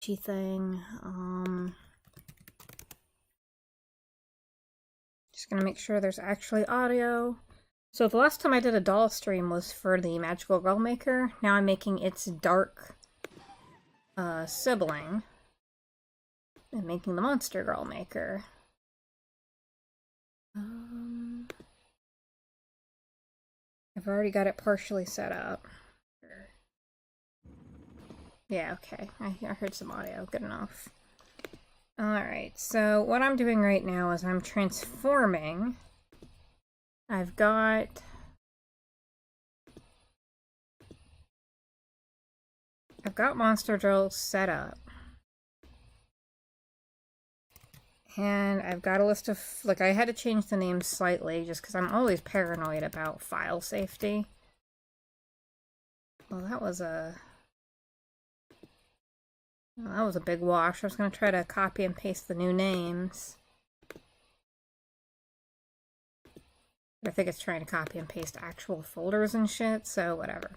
thing. Just gonna make sure there's actually audio. So the last time I did a doll stream was for the Magical Girl Maker. Now I'm making its dark sibling and making the Monster Girl Maker. I've already got it partially set up. Yeah, okay. I heard some audio. Good enough. Alright, so what I'm doing right now is I'm transforming. I've got Monster Girl set up. And I've got a list of, like, I had to change the name slightly just because I'm always paranoid about file safety. Well, that was a big wash. I was going to try to copy and paste the new names. I think it's trying to copy and paste actual folders and shit, so whatever.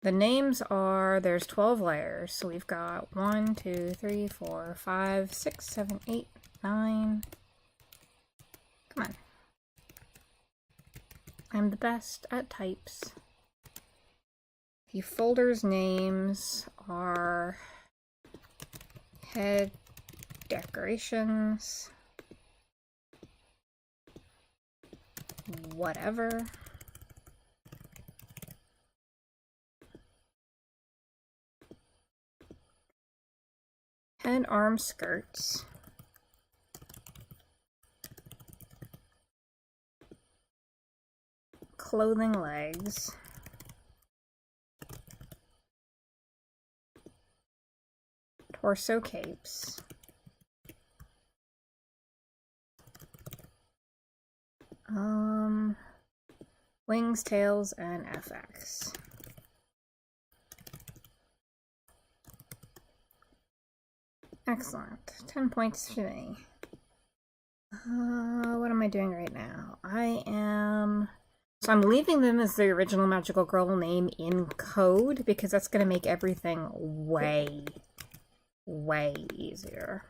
The names are, there's 12 layers, so we've got 1, 2, 3, 4, 5, 6, 7, 8, 9. Come on. I'm the best at types. The folders' names are head decorations, whatever. Head, arm, skirts. Clothing, legs. Torso, capes. Wings, tails, and FX. Excellent. 10 points to me. What am I doing right now? So I'm leaving them as the original Magical Girl name in code because that's going to make everything way, way easier.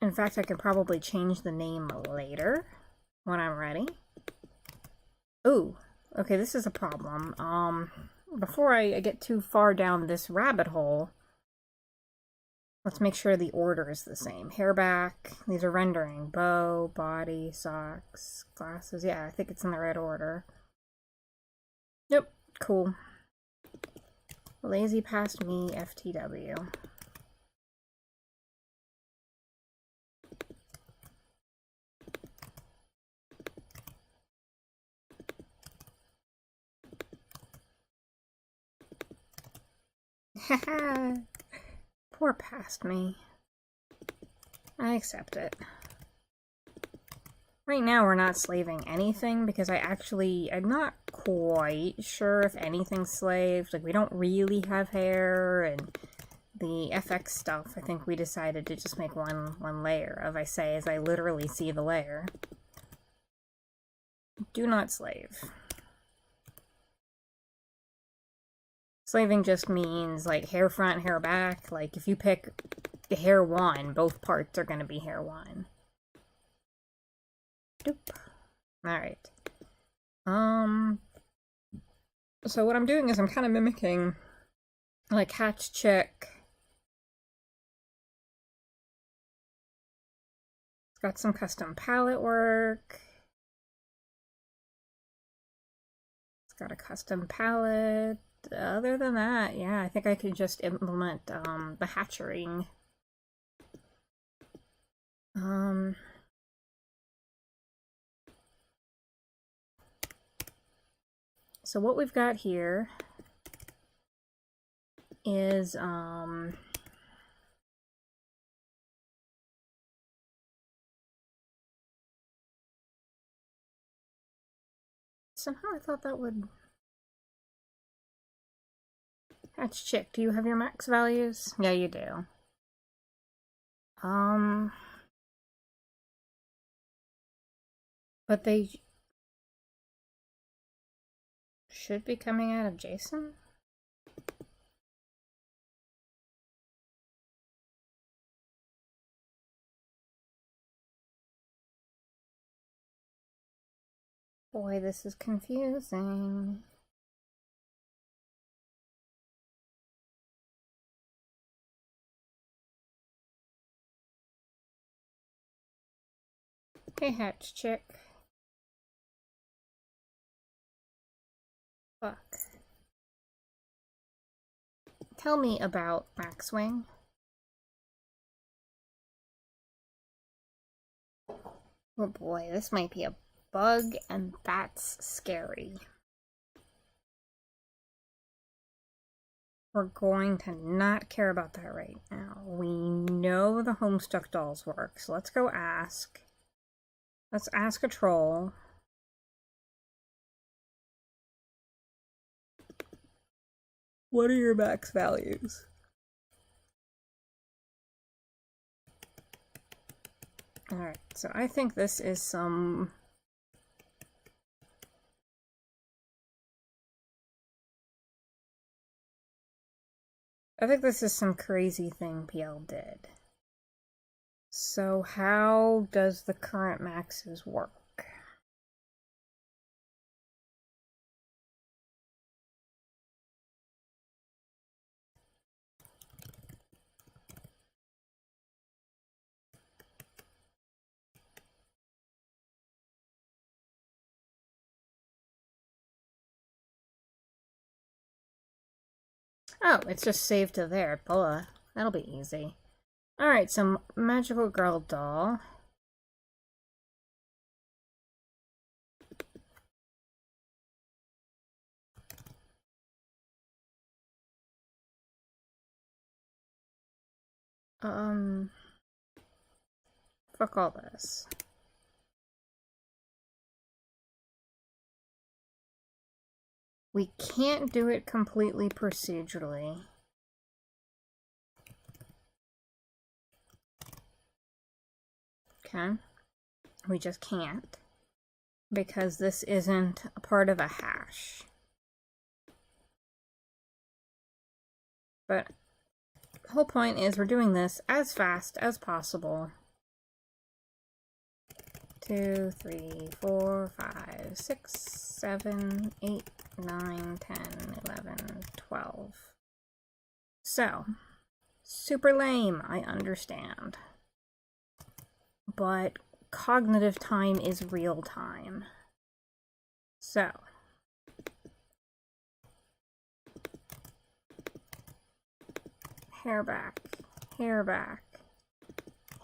In fact, I could probably change the name later when I'm ready. Ooh, okay, this is a problem. Before I get too far down this rabbit hole, let's make sure the order is the same. Hair back, these are rendering. Bow, body, socks, glasses. Yeah, I think it's in the right order. Yep, cool. Lazy past me, FTW. Haha. Poor past me. I accept it. Right now we're not slaving anything because I'm not quite sure if anything's slaved. Like, we don't really have hair, and the FX stuff, I think we decided to just make one layer of, I say as I literally see the layer. Do not slave. Slaving just means, like, hair front, hair back. Like, if you pick the hair 1, both parts are going to be hair 1. Doop. Alright. So what I'm doing is I'm kind of mimicking, like, Hatch Chick. It's got some custom palette work. It's got a custom palette. Other than that, yeah, I think I could just implement the hatchering. So what we've got here is somehow I thought that would Hatch Chick. Do you have your max values? Yeah, you do. But they should be coming out of JSON. Boy, this is confusing. Hey, hatch chick. Fuck. Tell me about Maxwing. Oh boy, this might be a bug, and that's scary. We're going to not care about that right now. We know the Homestuck dolls work, so let's go ask. Let's ask a troll. What are your max values? Alright, so I think this is some... I think this is some crazy thing PL did. So how does the current maxes work? Oh, it's just saved to there. Bulla. That'll be easy. Alright, some magical girl doll. Fuck all this. We can't do it completely procedurally. Okay. We just can't. Because this isn't a part of a hash. But the whole point is we're doing this as fast as possible. 2, 3, 4, 5, 6, 7, 8, 9, 10, 11, 12. So, super lame, I understand. But cognitive time is real time. So, hair back, hair back,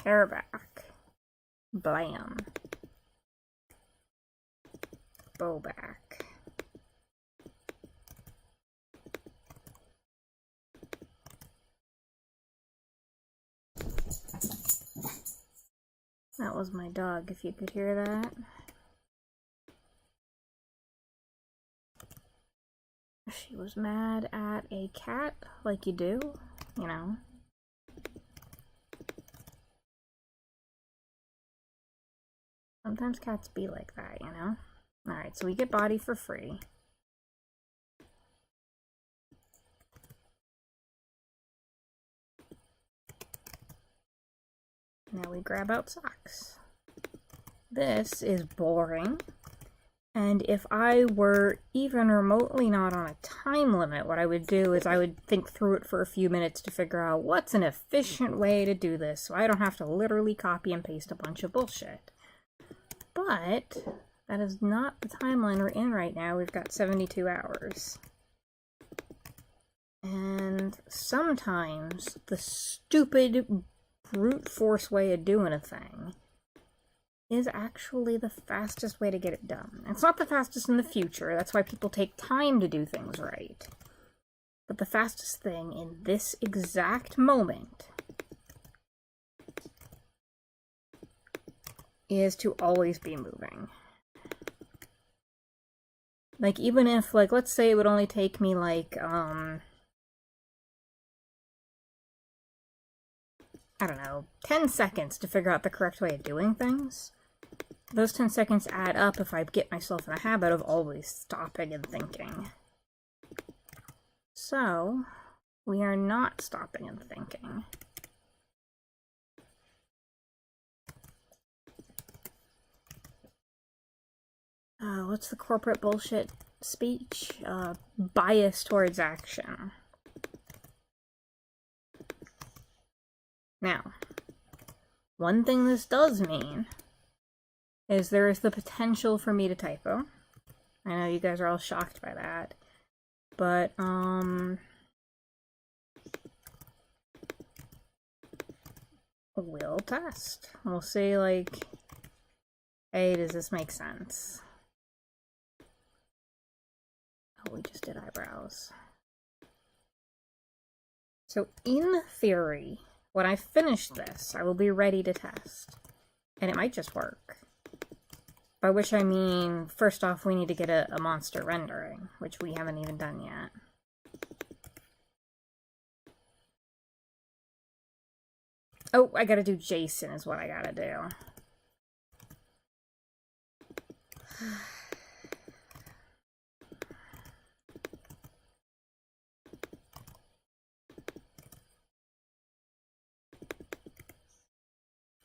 hair back, blam, bow back. That was my dog, if you could hear that. She was mad at a cat, like you do, you know. Sometimes cats be like that, you know. Alright, so we get body for free. Now we grab out socks. This is boring. And if I were even remotely not on a time limit, what I would do is I would think through it for a few minutes to figure out what's an efficient way to do this so I don't have to literally copy and paste a bunch of bullshit. But that is not the timeline we're in right now. We've got 72 hours. And sometimes the stupid brute force way of doing a thing is actually the fastest way to get it done. It's not the fastest in the future, that's why people take time to do things right. But the fastest thing in this exact moment is to always be moving. Like, even if, like, let's say it would only take me, like, I don't know, 10 seconds to figure out the correct way of doing things. those 10 seconds add up if I get myself in the habit of always stopping and thinking. So, we are not stopping and thinking. What's the corporate bullshit speech? Bias towards action. Now, one thing this does mean is there is the potential for me to typo. I know you guys are all shocked by that. But, we'll test. We'll see, like, hey, does this make sense? Oh, we just did eyebrows. So, in theory, when I finish this, I will be ready to test. And it might just work. By which I mean, first off, we need to get a monster rendering, which we haven't even done yet. Oh, I gotta do Jason is what I gotta do.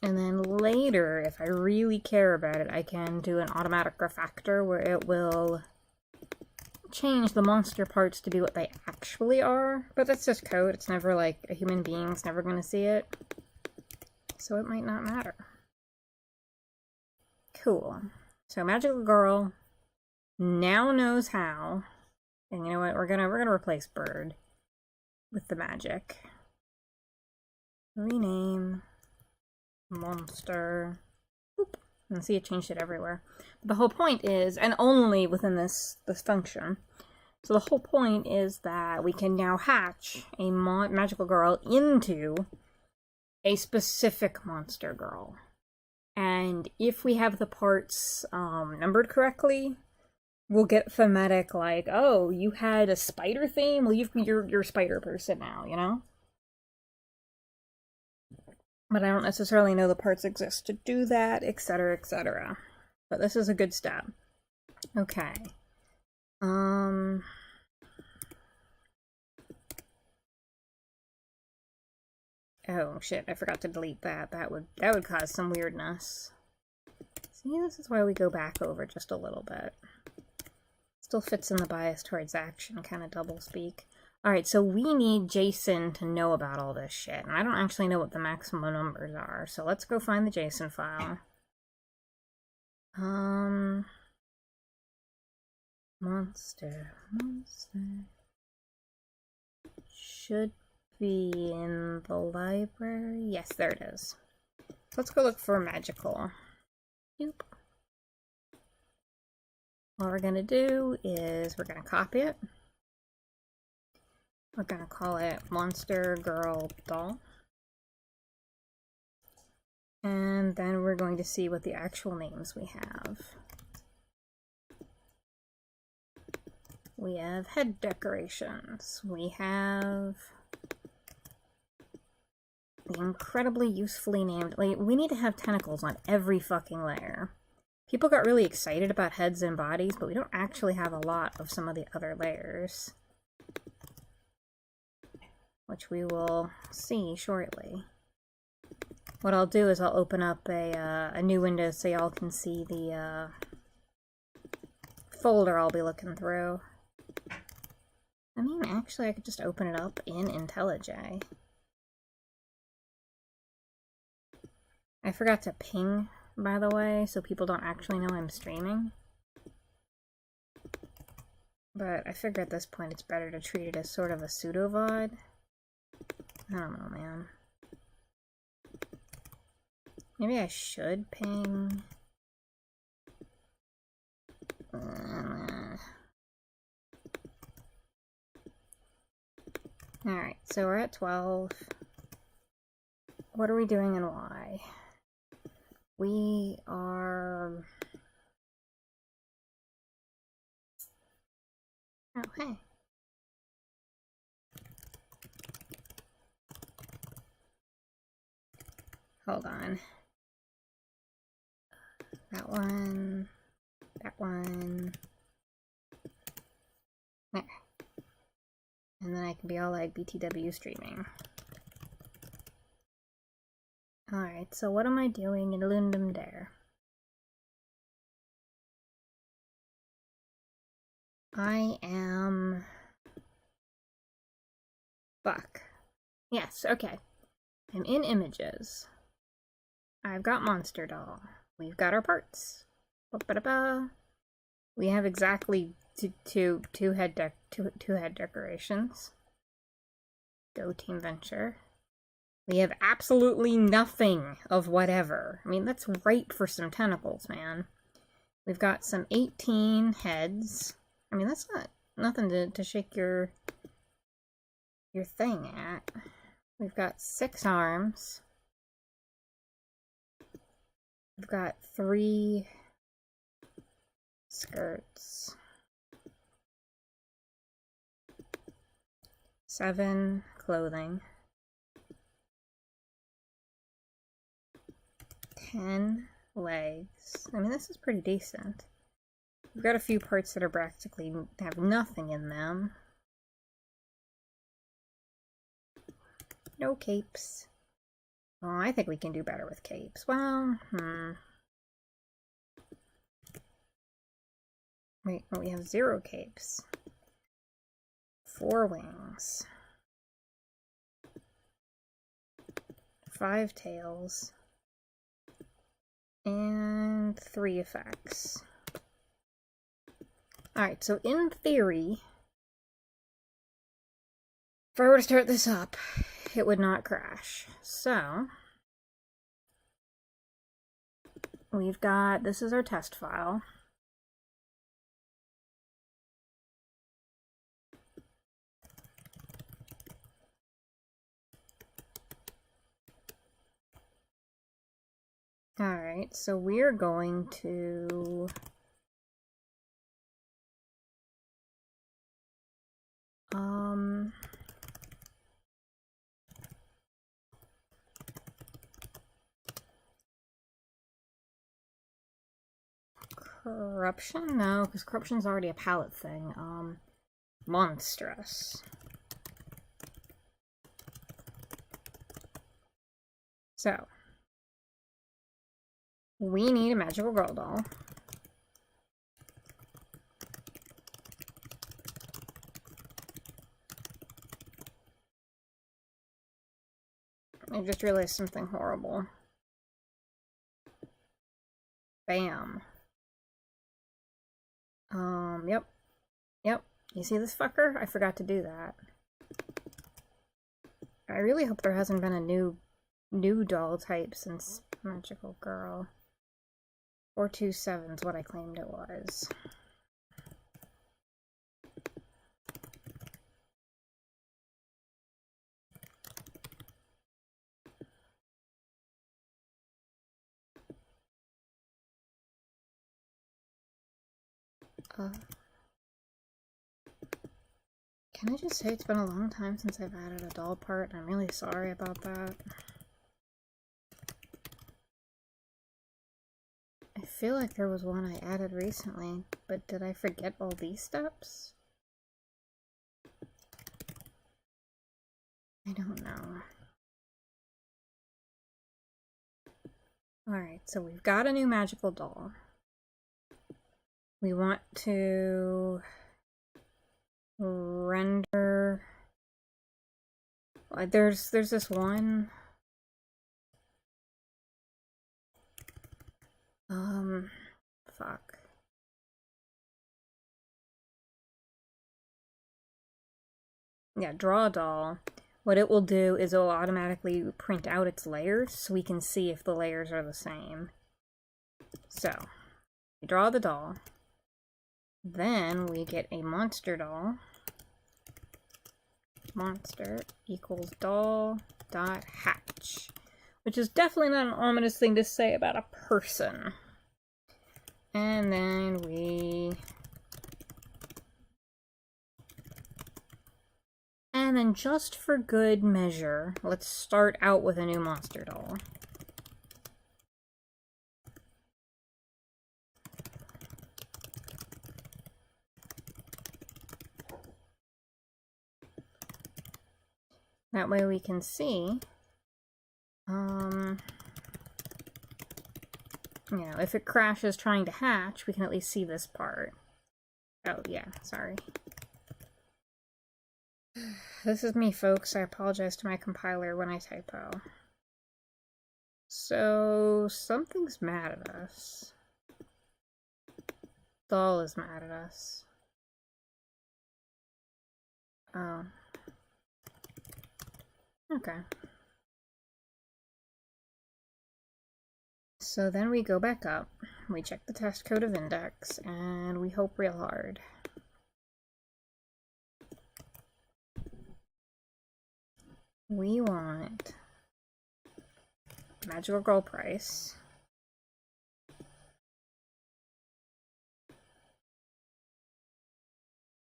And then later, if I really care about it, I can do an automatic refactor where it will change the monster parts to be what they actually are. But that's just code. It's never like a human being's never going to see it. So it might not matter. Cool. So Magical Girl now knows how. And you know what? We're gonna replace Bird with the magic. Rename. Monster. Oop. And see, it changed it everywhere. But the whole point is, and only within this function, so the whole point is that we can now hatch a magical girl into a specific monster girl. And if we have the parts numbered correctly, we'll get thematic like, oh, you had a spider theme? Well, you're a spider person now, you know? But I don't necessarily know the parts exist to do that, etc., etc. But this is a good step. Okay. Oh shit, I forgot to delete that. That would cause some weirdness. See, this is why we go back over just a little bit. Still fits in the bias towards action kind of double speak. Alright, so we need Jason to know about all this shit, and I don't actually know what the maximum numbers are, so let's go find the JSON file. Monster. Should be in the library. Yes, there it is. So let's go look for magical. Nope. What we're gonna do is we're gonna copy it. We're gonna call it Monster Girl Doll. And then we're going to see what the actual names we have. We have head decorations. We have the incredibly usefully named, like, we need to have tentacles on every fucking layer. People got really excited about heads and bodies, but we don't actually have a lot of some of the other layers, which we will see shortly. What I'll do is I'll open up a new window so y'all can see the folder I'll be looking through. I mean, actually, I could just open it up in IntelliJ. I forgot to ping, by the way, so people don't actually know I'm streaming. But I figure at this point it's better to treat it as sort of a pseudo-VOD. I don't know, man. Maybe I should ping. Alright, so we're at 12. What are we doing and why? We are... Oh, hey. Hold on. That one. That one. There. And then I can be all like BTW streaming. Alright, so what am I doing in Ludum there? I am... Fuck. Yes, okay. I'm in images. I've got Monster Doll. We've got our parts. Ba-ba-da-ba. We have exactly two head decorations. Go Team Venture. We have absolutely nothing of whatever. I mean, that's ripe for some tentacles, man. We've got some 18 heads. I mean, that's nothing to shake your thing at. We've got 6 arms. We've got 3 skirts. 7 clothing. 10 legs. I mean, this is pretty decent. We've got a few parts that are practically have nothing in them. No capes. Oh, I think we can do better with capes. Well, Wait, we have 0 capes. 4 wings. 5 tails. And 3 effects. Alright, so in theory, if I were to start this up, it would not crash. So, we've got, this is our test file. Alright, so we're going to corruption? No, because corruption's already a palette thing. Monstrous. So, we need a magical girl doll. I just realized something horrible. Bam. Yep. Yep. You see this fucker? I forgot to do that. I really hope there hasn't been a new doll type since Magical Girl. 427 is what I claimed it was. Can I just say it's been a long time since I've added a doll part, and I'm really sorry about that. I feel like there was one I added recently, but did I forget all these steps? I don't know. Alright, so we've got a new magical doll. We want to render... There's this one... Fuck. Yeah, draw a doll. What it will do is it will automatically print out its layers so we can see if the layers are the same. So, we draw the doll. Then we get a monster doll. Monster equals doll dot hatch. Which is definitely not an ominous thing to say about a person. And then we... And then just for good measure, let's start out with a new monster doll. That way we can see, you know, if it crashes trying to hatch, we can at least see this part. Oh, yeah, sorry. This is me, folks. I apologize to my compiler when I typo. So, something's mad at us. Doll is mad at us. Oh. Okay. So then we go back up, we check the test code of index, and we hope real hard. We want magical girl price.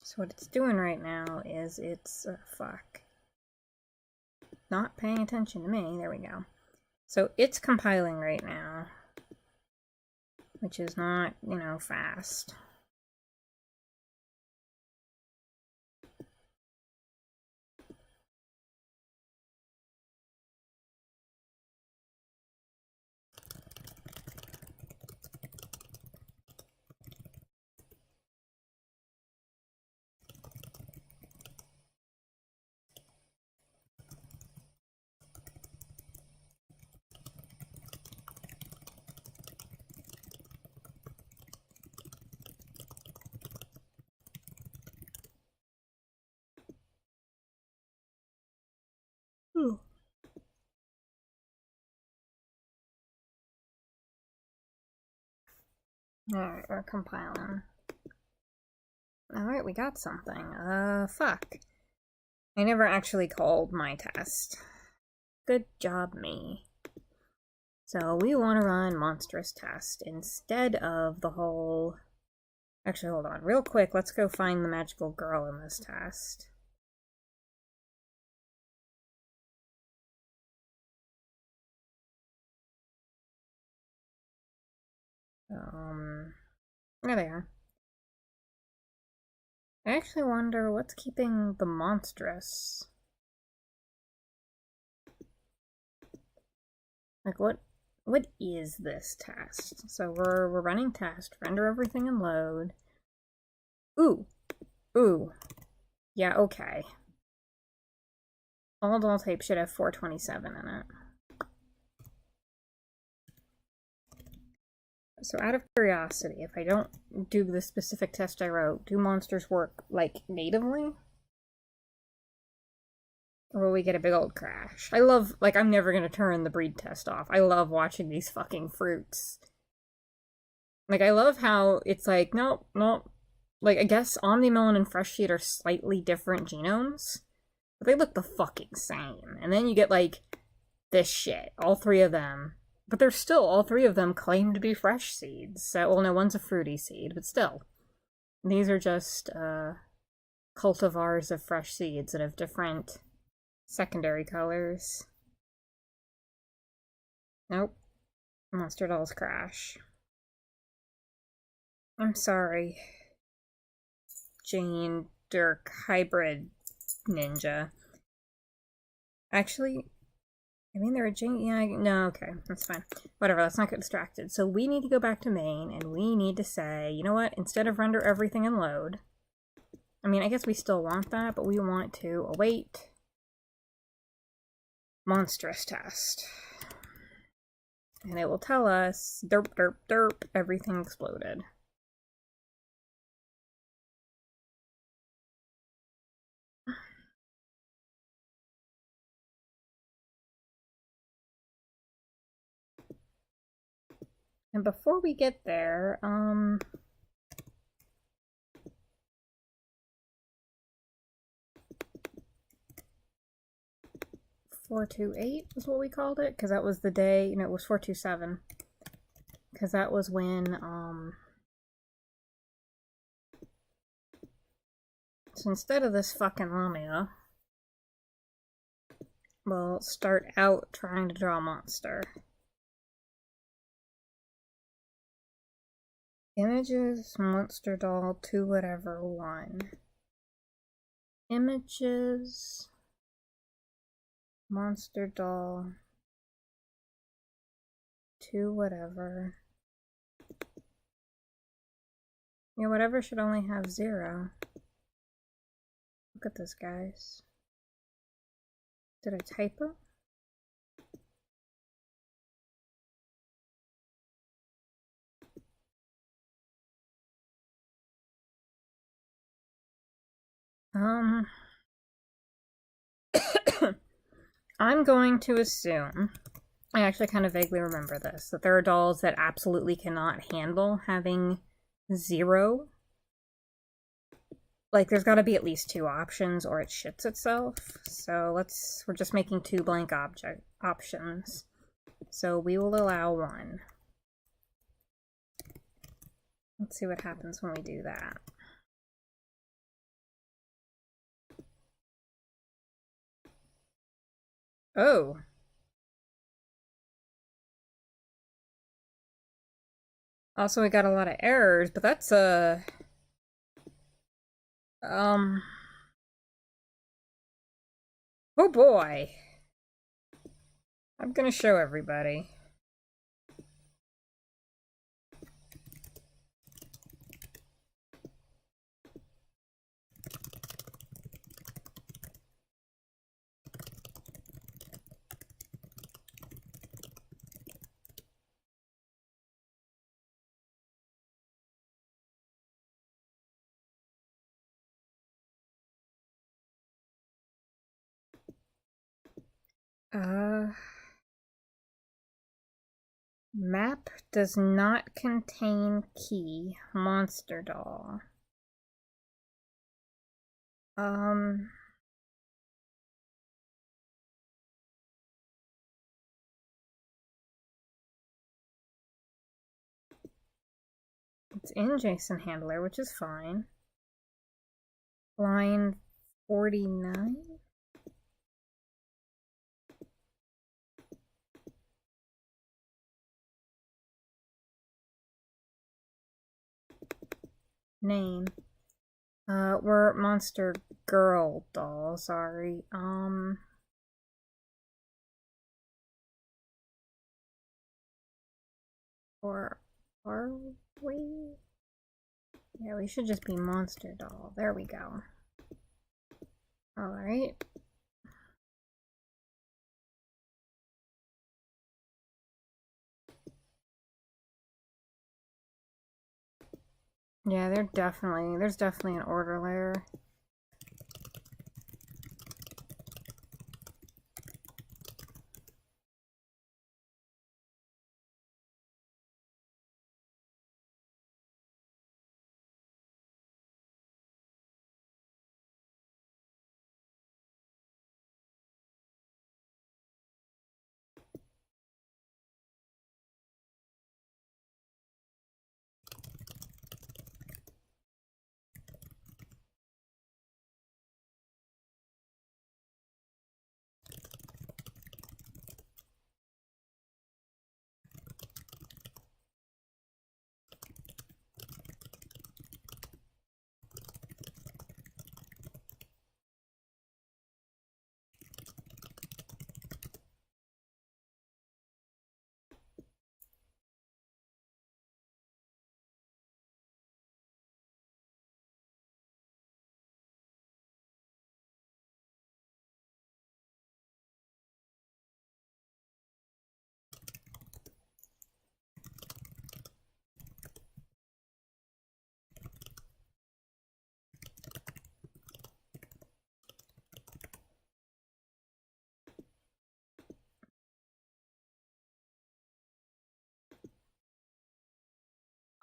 So what it's doing right now is it's, fuck. Not paying attention to me, there we go. So it's compiling right now, which is not, you know, fast. Ooh. Alright, we're compiling. Alright, we got something. Fuck. I never actually called my test. Good job, me. So we want to run monstrous test instead of the whole... Actually, hold on. Real quick, let's go find the magical girl in this test. There they are. I actually wonder what's keeping the monstrous. Like, what is this test? So we're running test, render everything and load. Ooh. Ooh. Yeah, okay. All doll type should have 427 in it. So out of curiosity, if I don't do the specific test I wrote, do monsters work, like, natively? Or will we get a big old crash? I love, like, I'm never gonna turn the breed test off. I love watching these fucking fruits. Like, I love how it's like, nope, nope. Like, I guess Omnimelon and Fresh Seed are slightly different genomes, but they look the fucking same. And then you get, like, this shit. All three of them. But they're still, all three of them claim to be fresh seeds. So, well, no, one's a fruity seed, but still. These are just, cultivars of fresh seeds that have different secondary colors. Nope. Monster dolls crash. I'm sorry. Jane Dirk hybrid ninja. Actually, I mean, they're a Jane. Yeah, no, okay, that's fine. Whatever, let's not get distracted. So we need to go back to main, and we need to say, you know what? Instead of render everything and load, I mean, I guess we still want that, but we want to await monstrous test. And it will tell us, derp, derp, derp, everything exploded. And before we get there, 428 was what we called it, because that was the day, you know, it was 427. Because that was when, so instead of this fucking Lamia, we'll start out trying to draw a monster. Images, monster doll, 2 whatever, 1. Images. Monster doll. 2 whatever. Yeah, whatever should only have 0. Look at this, guys. Did I typo? I'm going to assume, I actually kind of vaguely remember this, that there are dolls that absolutely cannot handle having 0. Like, there's got to be at least 2 options or it shits itself. So we're just making 2 blank options. So we will allow 1. Let's see what happens when we do that. Oh. Also, we got a lot of errors, but that's oh boy. I'm gonna show everybody. Map does not contain key. Monster doll. It's in JSON handler, which is fine. Line 49? Name. We're monster girl doll, sorry. Or are we? Yeah, we should just be monster doll. There we go. Alright. Yeah, there's definitely an order layer.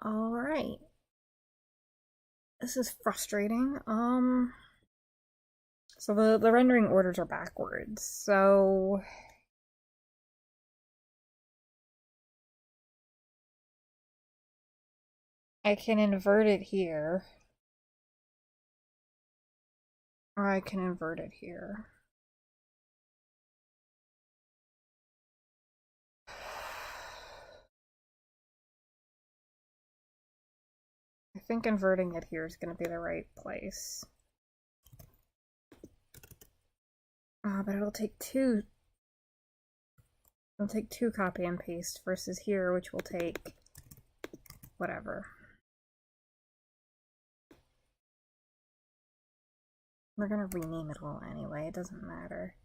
Alright. This is frustrating. So the rendering orders are backwards. So I can invert it here. Or I can invert it here. I think inverting it here is going to be the right place. But it'll take two It'll take 2 copy and paste versus here, which will take whatever. We're gonna rename it all anyway, it doesn't matter.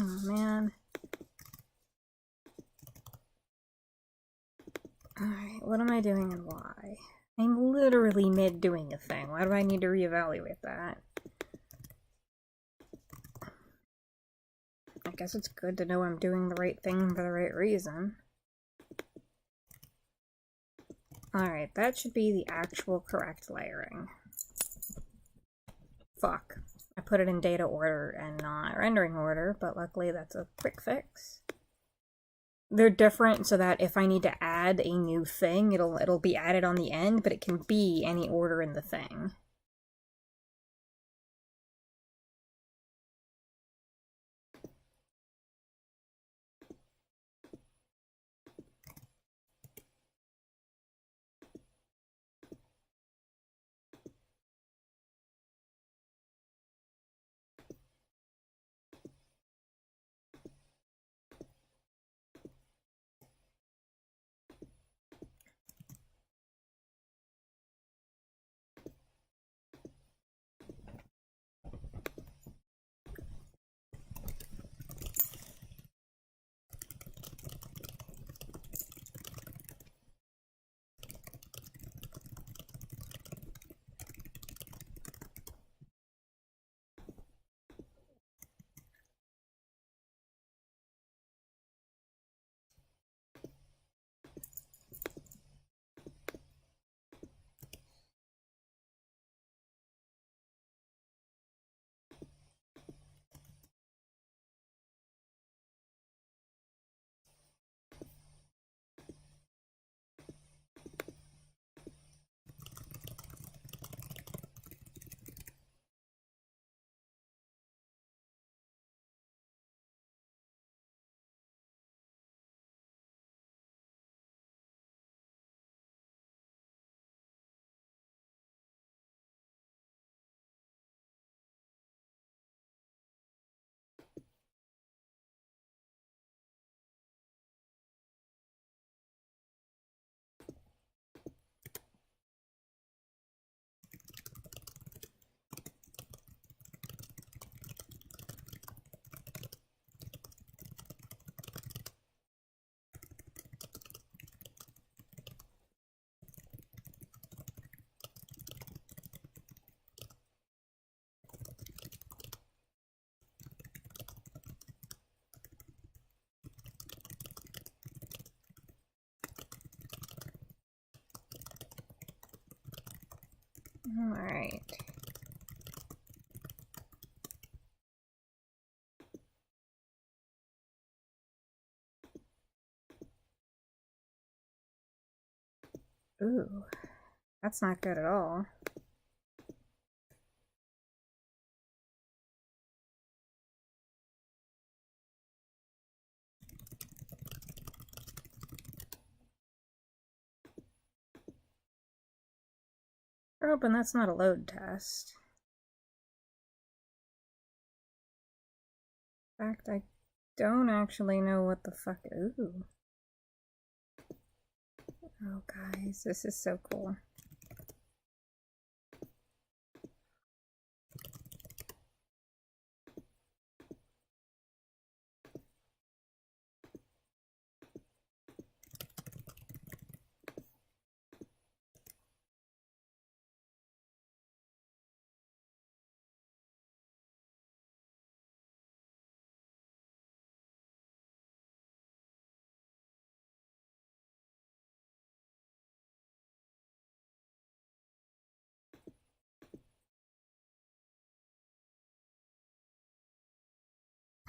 Oh man. Alright, what am I doing and why? I'm literally mid doing a thing. Why do I need to reevaluate that? I guess it's good to know I'm doing the right thing for the right reason. Alright, that should be the actual correct layering. Fuck. I put it in data order and not rendering order, but luckily that's a quick fix. They're different so that if I need to add a new thing, it'll be added on the end, but it can be any order in the thing. Alright. Ooh, that's not good at all. We're hoping that's not a load test. In fact, I don't actually know what the fuck. Ooh. Oh, guys, this is so cool.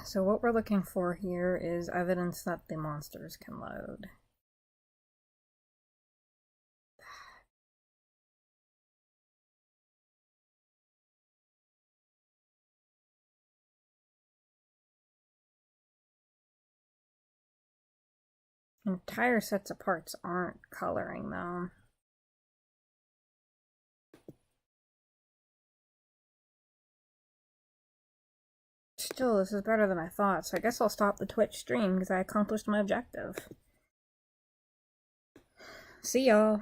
So what we're looking for here is evidence that the monsters can load. Entire sets of parts aren't coloring though. Still, this is better than I thought, so I guess I'll stop the Twitch stream because I accomplished my objective. See y'all.